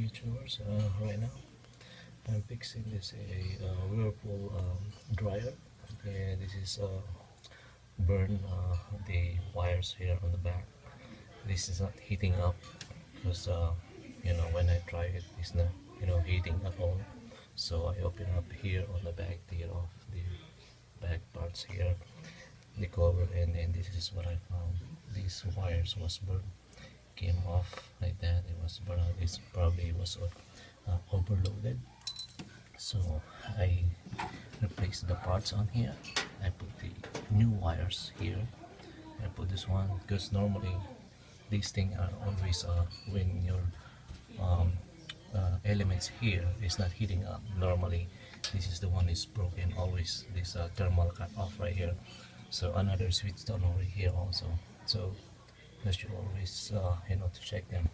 YouTubers. Right now I'm fixing this Whirlpool dryer. Okay, this is burn the wires here on the back. This is not heating up because when I try it, it's not heating at all. So I open up here on the back tier of the back parts here, the cover, and then this is what I found. These wires was burned, came off like that. It was burned. It probably was overloaded. So I replaced the parts on here. I put the new wires here. I put this one because normally these things are always when your elements here is not heating up. Normally this is the one is broken always. This thermal cut off right here. So another switch down over here also. So you should always to check them.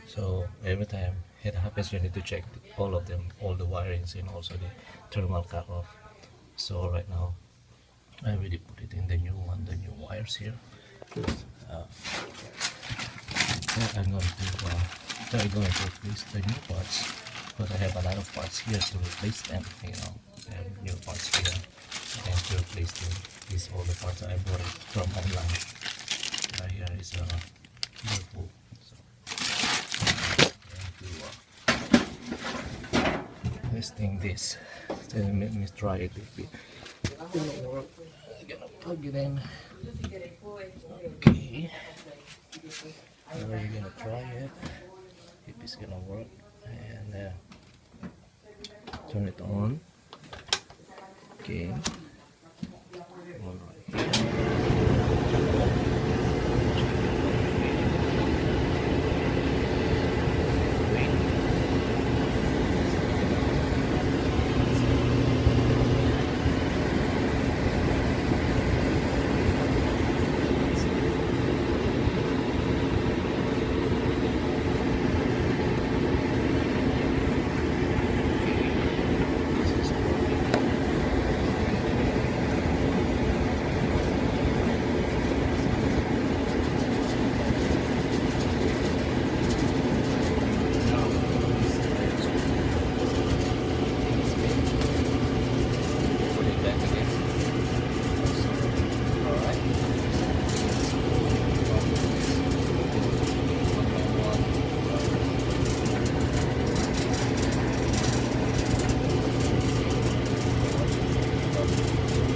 So every time it happens, you need to check all of them, all the wirings, and also the thermal cut off. So right now I already put it in the new one, the new wires here. I'm going to replace the new parts, but I have a lot of parts here to replace them. I have new parts here and to replace them. These all the parts I bought it from online. Right here is a Whirlpool. So testing this. Let me try it if it gonna work. I'm gonna plug it in. Okay. We're gonna try it if it's gonna work, and turn it on. Okay.